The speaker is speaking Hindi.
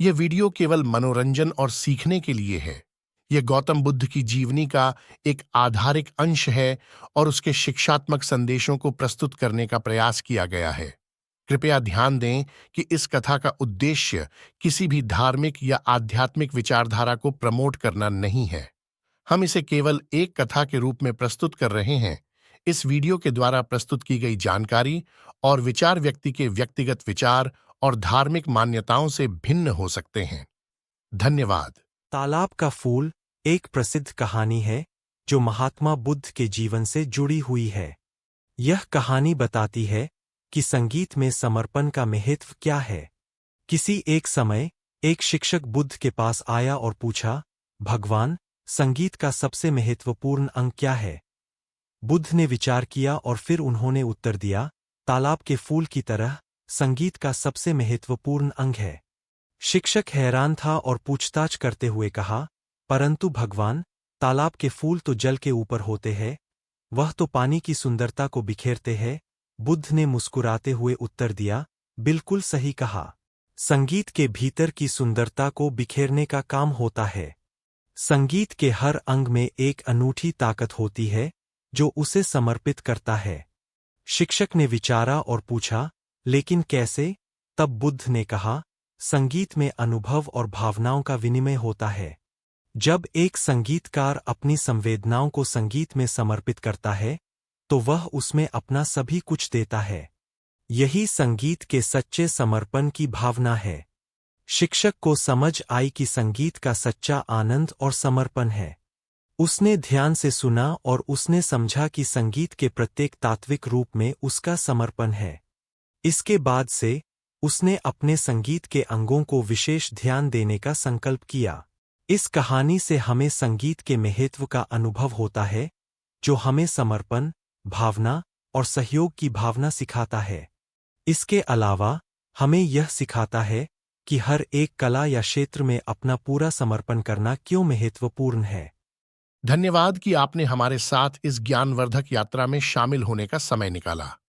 ये वीडियो केवल मनोरंजन और सीखने के लिए है। ये गौतम बुद्ध की जीवनी का एक आधारिक अंश है और उसके शिक्षात्मक संदेशों को प्रस्तुत करने का प्रयास किया गया है। कृपया ध्यान दें कि इस कथा का उद्देश्य किसी भी धार्मिक या आध्यात्मिक विचारधारा को प्रमोट करना नहीं है। हम इसे केवल एक कथा के रूप में प्रस्तुत कर रहे हैं। इस वीडियो के द्वारा प्रस्तुत की गई जानकारी और विचार व्यक्ति के व्यक्तिगत विचार और धार्मिक मान्यताओं से भिन्न हो सकते हैं। धन्यवाद। तालाब का फूल एक प्रसिद्ध कहानी है जो महात्मा बुद्ध के जीवन से जुड़ी हुई है। यह कहानी बताती है कि संगीत में समर्पण का महत्व क्या है। किसी एक समय एक शिक्षक बुद्ध के पास आया और पूछा, भगवान, संगीत का सबसे महत्वपूर्ण अंग क्या है? बुद्ध ने विचार किया और फिर उन्होंने उत्तर दिया, तालाब के फूल की तरह संगीत का सबसे महत्वपूर्ण अंग है। शिक्षक हैरान था और पूछताछ करते हुए कहा, परंतु भगवान, तालाब के फूल तो जल के ऊपर होते हैं, वह तो पानी की सुंदरता को बिखेरते हैं। बुद्ध ने मुस्कुराते हुए उत्तर दिया, बिल्कुल सही कहा। संगीत के भीतर की सुंदरता को बिखेरने का काम होता है। संगीत के हर अंग में एक अनूठी ताकत होती है जो उसे समर्पित करता है। शिक्षक ने विचारा और पूछा, लेकिन कैसे? तब बुद्ध ने कहा, संगीत में अनुभव और भावनाओं का विनिमय होता है। जब एक संगीतकार अपनी संवेदनाओं को संगीत में समर्पित करता है, तो वह उसमें अपना सभी कुछ देता है। यही संगीत के सच्चे समर्पण की भावना है। शिक्षक को समझ आई कि संगीत का सच्चा आनंद और समर्पण है। उसने ध्यान से सुना और उसने समझा कि संगीत के प्रत्येक तात्विक रूप में उसका समर्पण है। इसके बाद से उसने अपने संगीत के अंगों को विशेष ध्यान देने का संकल्प किया। इस कहानी से हमें संगीत के महत्व का अनुभव होता है, जो हमें समर्पण, भावना और सहयोग की भावना सिखाता है। इसके अलावा हमें यह सिखाता है कि हर एक कला या क्षेत्र में अपना पूरा समर्पण करना क्यों महत्वपूर्ण है। धन्यवाद कि आपने हमारे साथ इस ज्ञानवर्धक यात्रा में शामिल होने का समय निकाला।